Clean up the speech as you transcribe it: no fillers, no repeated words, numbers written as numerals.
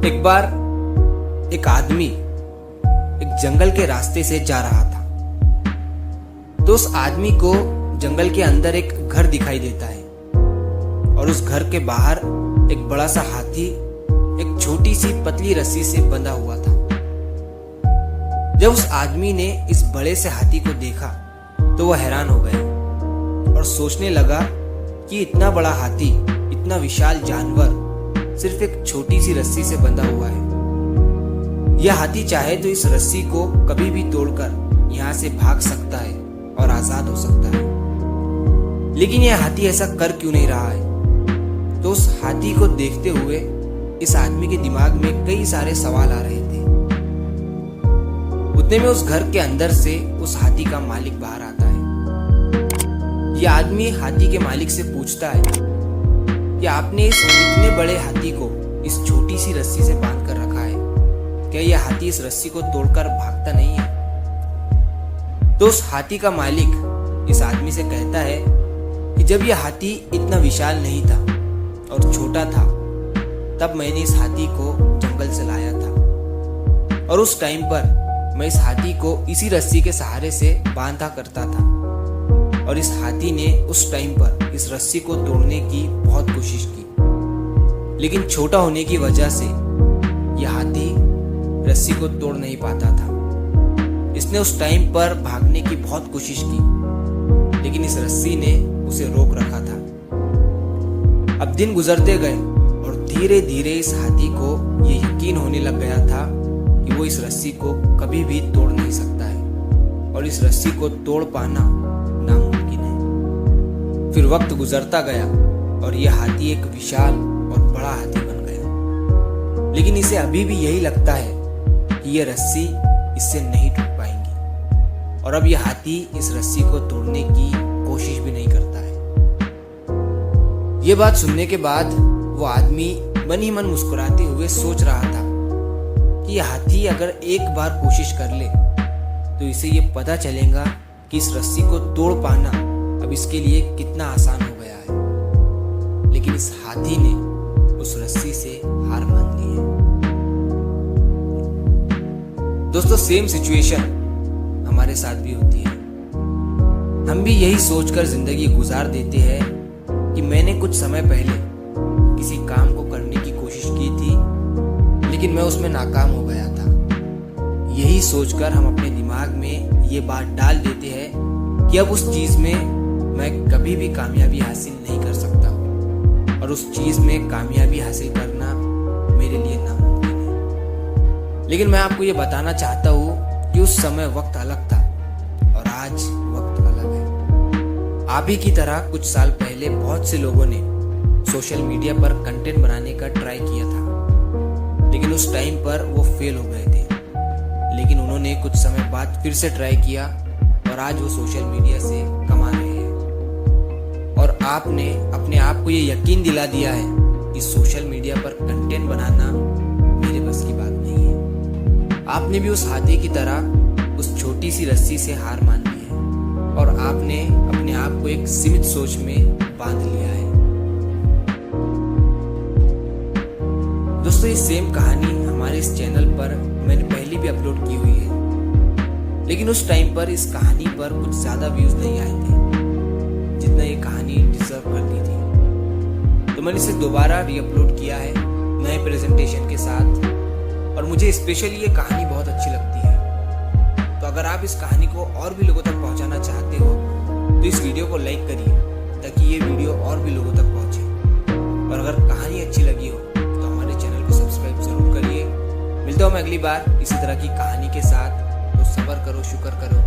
एक बार एक आदमी एक जंगल के रास्ते से जा रहा था। तो उस आदमी को जंगल के अंदर एक घर दिखाई देता है और उस घर के बाहर एक बड़ा सा हाथी एक छोटी सी पतली रस्सी से बंधा हुआ था। जब उस आदमी ने इस बड़े से हाथी को देखा तो वह हैरान हो गया और सोचने लगा कि इतना बड़ा हाथी, इतना विशाल जानवर सिर्फ एक छोटी सी रस्सी से बंधा हुआ है। यह हाथी चाहे तो इस रस्सी को कभी भी तोड़कर यहाँ से भाग सकता है और आजाद हो सकता है, लेकिन यह हाथी ऐसा कर क्यों नहीं रहा है? तो उस हाथी को देखते हुए इस आदमी के दिमाग में कई सारे सवाल आ रहे थे। उतने में उस घर के अंदर से उस हाथी का मालिक बाहर आता है। यह आदमी हाथी के मालिक से पूछता है कि आपने इस इतने बड़े हाथी को इस छोटी सी रस्सी से बांध कर रखा है, क्या यह हाथी इस रस्सी को तोड़कर भागता नहीं है? तो उस हाथी का मालिक इस आदमी से कहता है कि जब यह हाथी इतना विशाल नहीं था और छोटा था, तब मैंने इस हाथी को जंगल से लाया था और उस टाइम पर मैं इस हाथी को इसी रस्सी के सहारे से बांधा करता था और इस हाथी ने उस टाइम पर इस रस्सी को तोड़ने की बहुत कोशिश की, लेकिन छोटा होने की वजह से यह हाथी रस्सी को तोड़ नहीं पाता था। इसने उस टाइम पर भागने की बहुत कोशिश की, लेकिन इस रस्सी ने उसे रोक रखा था। अब दिन गुजरते गए और धीरे धीरे इस हाथी को यह यकीन होने लग गया था कि वो इस रस्सी को कभी भी तोड़ नहीं सकता है और इस रस्सी को तोड़ पाना नामुमकिन है। फिर वक्त गुजरता गया और यह हाथी एक विशाल और बड़ा हाथी बन गया, लेकिन इसे अभी भी यही लगता है कि यह रस्सी इससे नहीं टूट पाएंगी और अब यह हाथी इस रस्सी को तोड़ने की कोशिश भी नहीं करता है। यह बात सुनने के बाद वो आदमी मन ही मन मुस्कुराते हुए सोच रहा था कि यह हाथी अगर एक बार कोशिश कर ले तो इसे ये पता चलेगा कि इस रस्सी को तोड़ पाना अब इसके लिए कितना आसान हो गया है। लेकिन इस हाथी ने उस रस्सी से हार मान ली है। दोस्तों, सेम सिचुएशन हमारे साथ भी होती है। हम भी यही सोचकर जिंदगी गुजार देते हैं कि मैंने कुछ समय पहले किसी काम को करने की कोशिश की थी, लेकिन मैं उसमें नाकाम हो गया था। यही सोचकर हम अपने दिमाग में ये बात डाल देते हैं कि अब उस चीज में मैं कभी भी कामयाबी हासिल नहीं कर सकता और उस चीज में कामयाबी हासिल करना मेरे लिए नामुमकिन है। लेकिन मैं आपको ये बताना चाहता हूँ कि उस समय वक्त अलग था और आज वक्त अलग है। आप ही की तरह कुछ साल पहले बहुत से लोगों ने सोशल मीडिया पर कंटेंट बनाने का ट्राई किया था, लेकिन उस टाइम पर वो फेल हो गए थे। लेकिन उन्होंने कुछ समय बाद फिर से ट्राई किया और आज वो सोशल मीडिया से कमा रहे हैं। और आपने अपने आप को ये यकीन दिला दिया है कि सोशल मीडिया पर कंटेंट बनाना मेरे बस की बात नहीं है। आपने भी उस हाथी की तरह उस छोटी सी रस्सी से हार मान ली है और आपने अपने आप को एक सीमित सोच में बांध लिया है। दोस्तों, ये सेम कहानी हमारे इस चैनल पर मैंने पहले भी अपलोड की हुई है, लेकिन उस टाइम पर इस कहानी पर कुछ ज्यादा व्यूज नहीं आए थे जितना ये कहानी डिजर्व करती थी। तो मैंने इसे दोबारा रीअपलोड किया है नए प्रेजेंटेशन के साथ और मुझे स्पेशली ये कहानी बहुत अच्छी लगती है। तो अगर आप इस कहानी को और भी लोगों तक पहुंचाना चाहते हो तो इस वीडियो को लाइक करिए ताकि ये वीडियो और भी लोगों तक पहुंचे। और अगर कहानी अच्छी लगी हो तो हमारे चैनल को सब्सक्राइब जरूर करिए। मिलता हूँ मैं अगली बार इसी तरह की कहानी के साथ। तो सब्र करो, शुक्र करो।